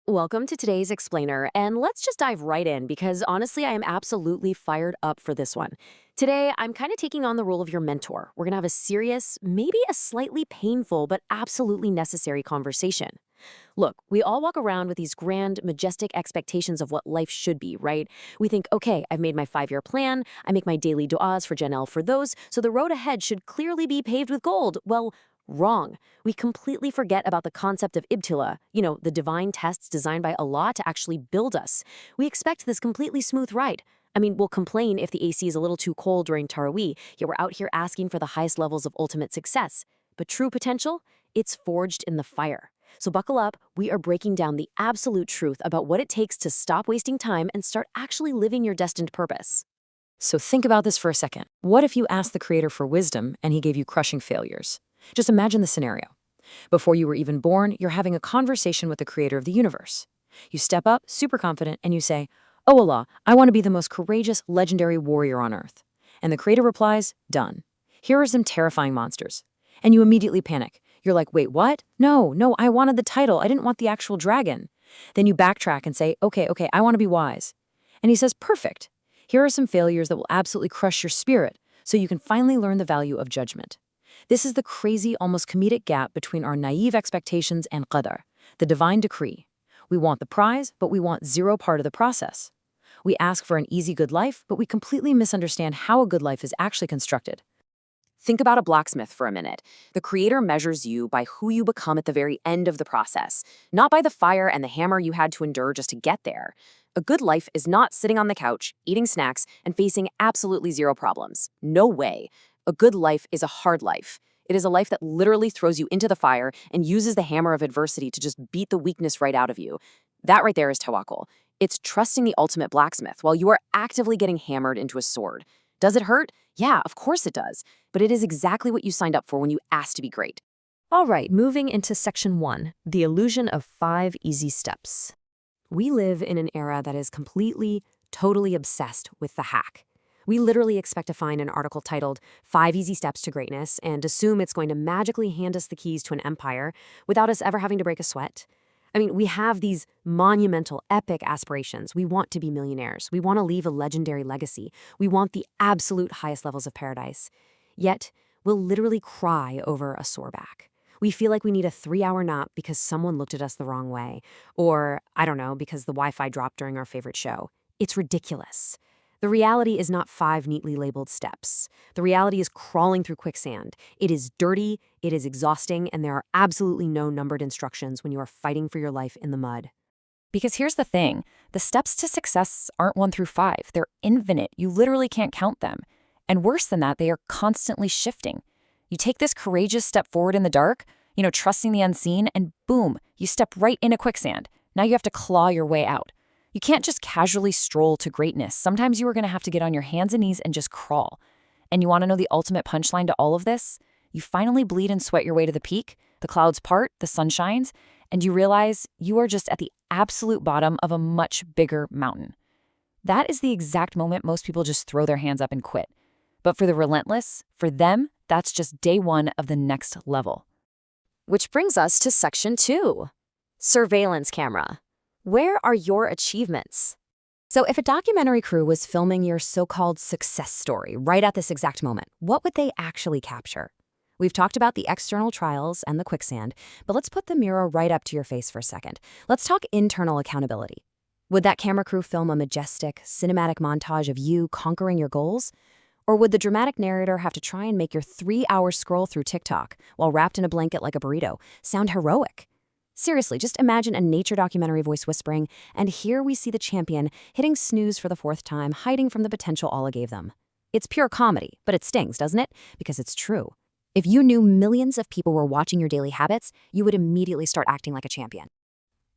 Welcome to today's explainer, and let's just dive right in because honestly, I am absolutely fired up for this one. Today, I'm kind of taking on the role of your mentor. We're going to have a serious, maybe a slightly painful, but absolutely necessary conversation. Look, we all walk around with these grand, majestic expectations of what life should be, right? We think, okay, I've made my 5 year plan, I make my daily du'as for Janelle for those, so the road ahead should clearly be paved with gold. Well, wrong. We completely forget about the concept of ibtila, the divine tests designed by Allah to actually build us. We expect this completely smooth ride. I mean, we'll complain if the AC is a little too cold during Taraweeh, yet we're out here asking for the highest levels of ultimate success. But true potential? It's forged in the fire. So buckle up, we are breaking down the absolute truth about what it takes to stop wasting time and start actually living your destined purpose. So think about this for a second. What if you asked the creator for wisdom and he gave you crushing failures? Just imagine the scenario. Before you were even born, you're having a conversation with the creator of the universe. You step up, super confident, and you say, "Oh Allah, I want to be the most courageous, legendary warrior on earth." And the creator replies, "Done. Here are some terrifying monsters." And you immediately panic. You're like, "Wait, what? No, I wanted the title. I didn't want the actual dragon." Then you backtrack and say, okay, I want to be wise." And he says, "Perfect. Here are some failures that will absolutely crush your spirit so you can finally learn the value of judgment." This is the crazy, almost comedic gap between our naive expectations and qadar, the divine decree. We want the prize, but we want zero part of the process. We ask for an easy good life, but we completely misunderstand how a good life is actually constructed. Think about a blacksmith for a minute. The creator measures you by who you become at the very end of the process, not by the fire and the hammer you had to endure just to get there. A good life is not sitting on the couch, eating snacks, and facing absolutely zero problems. No way. A good life is a hard life. It is a life that literally throws you into the fire and uses the hammer of adversity to just beat the weakness right out of you. That right there is tawakkul. It's trusting the ultimate blacksmith while you are actively getting hammered into a sword. Does it hurt? Yeah, of course it does. But it is exactly what you signed up for when you asked to be great. All right, moving into section 1, the illusion of 5 easy steps. We live in an era that is completely, totally obsessed with the hack. We literally expect to find an article titled 5 Easy Steps to Greatness and assume it's going to magically hand us the keys to an empire without us ever having to break a sweat. I mean, we have these monumental, epic aspirations. We want to be millionaires. We want to leave a legendary legacy. We want the absolute highest levels of paradise. Yet, we'll literally cry over a sore back. We feel like we need a 3-hour nap because someone looked at us the wrong way. Or, I don't know, because the Wi-Fi dropped during our favorite show. It's ridiculous. The reality is not 5 neatly labeled steps. The reality is crawling through quicksand. It is dirty, it is exhausting, and there are absolutely no numbered instructions when you are fighting for your life in the mud. Because here's the thing, the steps to success aren't 1 through 5. They're infinite. You literally can't count them. And worse than that, they are constantly shifting. You take this courageous step forward in the dark, trusting the unseen, and boom, you step right into quicksand. Now you have to claw your way out. You can't just casually stroll to greatness. Sometimes you are going to have to get on your hands and knees and just crawl. And you want to know the ultimate punchline to all of this? You finally bleed and sweat your way to the peak, the clouds part, the sun shines, and you realize you are just at the absolute bottom of a much bigger mountain. That is the exact moment most people just throw their hands up and quit. But for the relentless, for them, that's just day 1 of the next level. Which brings us to section 2, surveillance camera. Where are your achievements? So if a documentary crew was filming your so-called success story right at this exact moment, what would they actually capture? We've talked about the external trials and the quicksand, but let's put the mirror right up to your face for a second. Let's talk internal accountability. Would that camera crew film a majestic, cinematic montage of you conquering your goals? Or would the dramatic narrator have to try and make your 3-hour scroll through TikTok while wrapped in a blanket like a burrito sound heroic? Seriously, just imagine a nature documentary voice whispering, and here we see the champion hitting snooze for the 4th time, hiding from the potential Allah gave them. It's pure comedy, but it stings, doesn't it? Because it's true. If you knew millions of people were watching your daily habits, you would immediately start acting like a champion.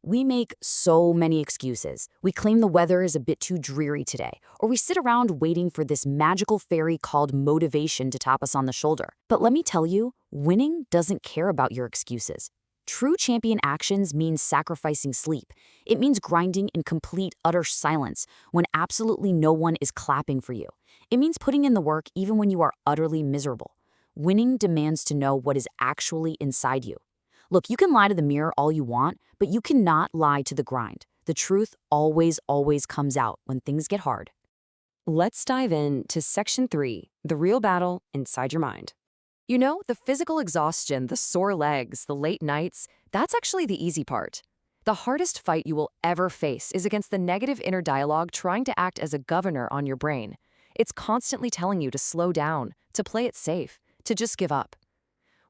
We make so many excuses. We claim the weather is a bit too dreary today, or we sit around waiting for this magical fairy called motivation to tap us on the shoulder. But let me tell you, winning doesn't care about your excuses. True champion actions means sacrificing sleep. It means grinding in complete, utter silence when absolutely no one is clapping for you. It means putting in the work even when you are utterly miserable. Winning demands to know what is actually inside you. Look, you can lie to the mirror all you want, but you cannot lie to the grind. The truth always, always comes out when things get hard. Let's dive into Section 3, the real battle inside your mind. You know, the physical exhaustion, the sore legs, the late nights, that's actually the easy part. The hardest fight you will ever face is against the negative inner dialogue trying to act as a governor on your brain. It's constantly telling you to slow down, to play it safe, to just give up.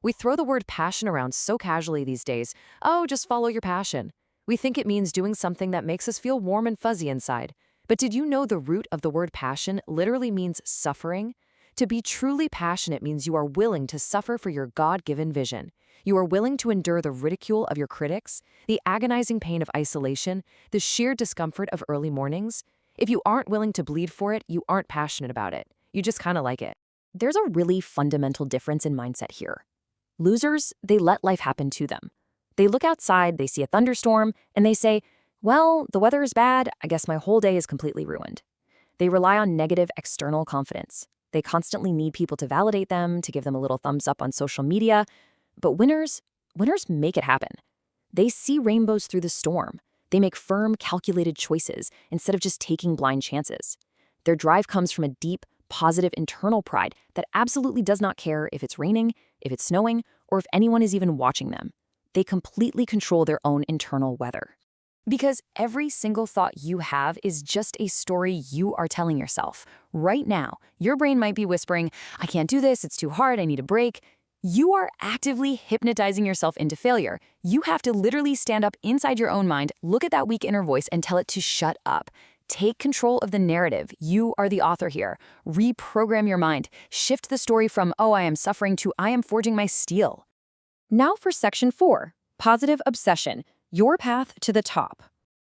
We throw the word passion around so casually these days. Oh, just follow your passion. We think it means doing something that makes us feel warm and fuzzy inside. But did you know the root of the word passion literally means suffering? To be truly passionate means you are willing to suffer for your God-given vision. You are willing to endure the ridicule of your critics, the agonizing pain of isolation, the sheer discomfort of early mornings. If you aren't willing to bleed for it, you aren't passionate about it. You just kind of like it. There's a really fundamental difference in mindset here. Losers, they let life happen to them. They look outside, they see a thunderstorm, and they say, well, the weather is bad, I guess my whole day is completely ruined. They rely on negative external confidence. They constantly need people to validate them, to give them a little thumbs up on social media. But winners make it happen. They see rainbows through the storm. They make firm, calculated choices instead of just taking blind chances. Their drive comes from a deep, positive internal pride that absolutely does not care if it's raining, if it's snowing, or if anyone is even watching them. They completely control their own internal weather. Because every single thought you have is just a story you are telling yourself. Right now, your brain might be whispering, I can't do this, it's too hard, I need a break. You are actively hypnotizing yourself into failure. You have to literally stand up inside your own mind, look at that weak inner voice, and tell it to shut up. Take control of the narrative. You are the author here. Reprogram your mind. Shift the story from, oh, I am suffering to, I am forging my steel. Now for Section 4, Positive Obsession, your path to the top.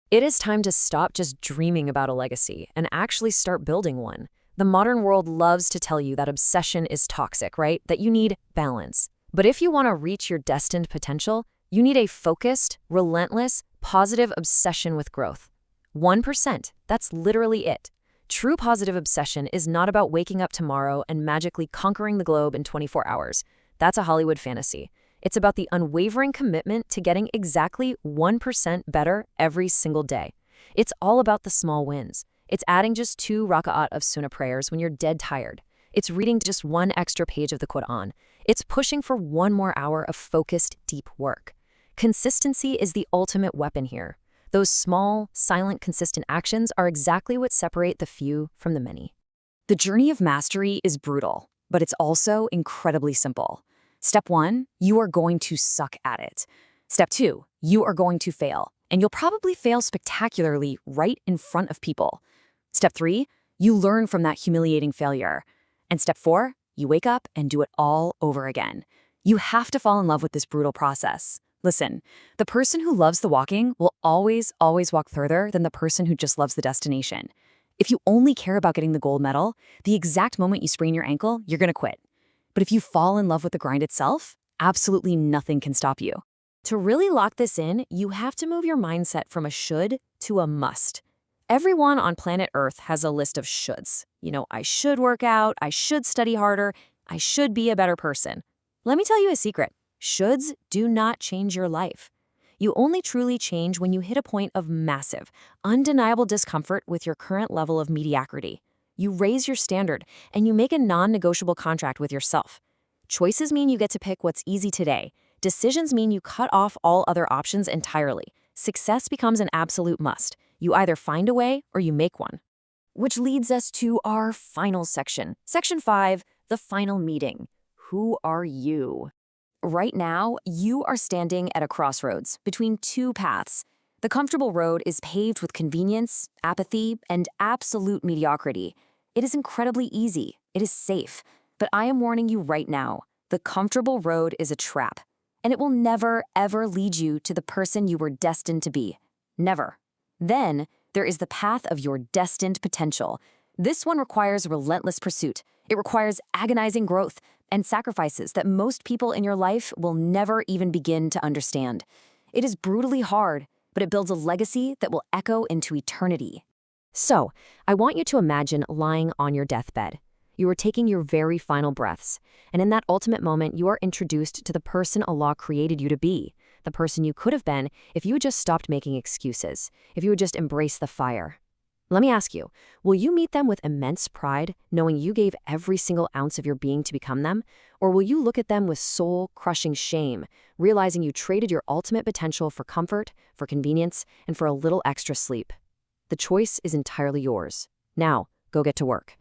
It is time to stop just dreaming about a legacy and actually start building one. The modern world loves to tell you that obsession is toxic, right? That you need balance. But if you want to reach your destined potential, you need a focused, relentless, positive obsession with growth. 1%, that's literally it. True positive obsession is not about waking up tomorrow and magically conquering the globe in 24 hours. That's a Hollywood fantasy. It's about the unwavering commitment to getting exactly 1% better every single day. It's all about the small wins. It's adding just 2 raka'at of sunnah prayers when you're dead tired. It's reading just 1 extra page of the Quran. It's pushing for 1 more hour of focused, deep work. Consistency is the ultimate weapon here. Those small, silent, consistent actions are exactly what separate the few from the many. The journey of mastery is brutal, but it's also incredibly simple. Step 1, you are going to suck at it. Step 2, you are going to fail, and you'll probably fail spectacularly right in front of people. Step 3, you learn from that humiliating failure. And step 4, you wake up and do it all over again. You have to fall in love with this brutal process. Listen, the person who loves the walking will always, always walk further than the person who just loves the destination. If you only care about getting the gold medal, the exact moment you sprain your ankle, you're going to quit. But if you fall in love with the grind itself, absolutely nothing can stop you. To really lock this in, you have to move your mindset from a should to a must. Everyone on planet Earth has a list of shoulds. You know, I should work out, I should study harder, I should be a better person. Let me tell you a secret. Shoulds do not change your life. You only truly change when you hit a point of massive, undeniable discomfort with your current level of mediocrity. You raise your standard, and you make a non-negotiable contract with yourself. Choices mean you get to pick what's easy today. Decisions mean you cut off all other options entirely. Success becomes an absolute must. You either find a way or you make one. Which leads us to our final section. Section 5, the final meeting. Who are you? Right now, you are standing at a crossroads between 2 paths. The comfortable road is paved with convenience, apathy, and absolute mediocrity. It is incredibly easy. It is safe. But I am warning you right now, the comfortable road is a trap. And it will never, ever lead you to the person you were destined to be. Never. Then, there is the path of your destined potential. This one requires relentless pursuit. It requires agonizing growth and sacrifices that most people in your life will never even begin to understand. It is brutally hard, but it builds a legacy that will echo into eternity. So, I want you to imagine lying on your deathbed. You are taking your very final breaths. And in that ultimate moment, you are introduced to the person Allah created you to be, the person you could have been if you had just stopped making excuses, if you would just embrace the fire. Let me ask you, will you meet them with immense pride, knowing you gave every single ounce of your being to become them? Or will you look at them with soul-crushing shame, realizing you traded your ultimate potential for comfort, for convenience, and for a little extra sleep? The choice is entirely yours. Now, go get to work.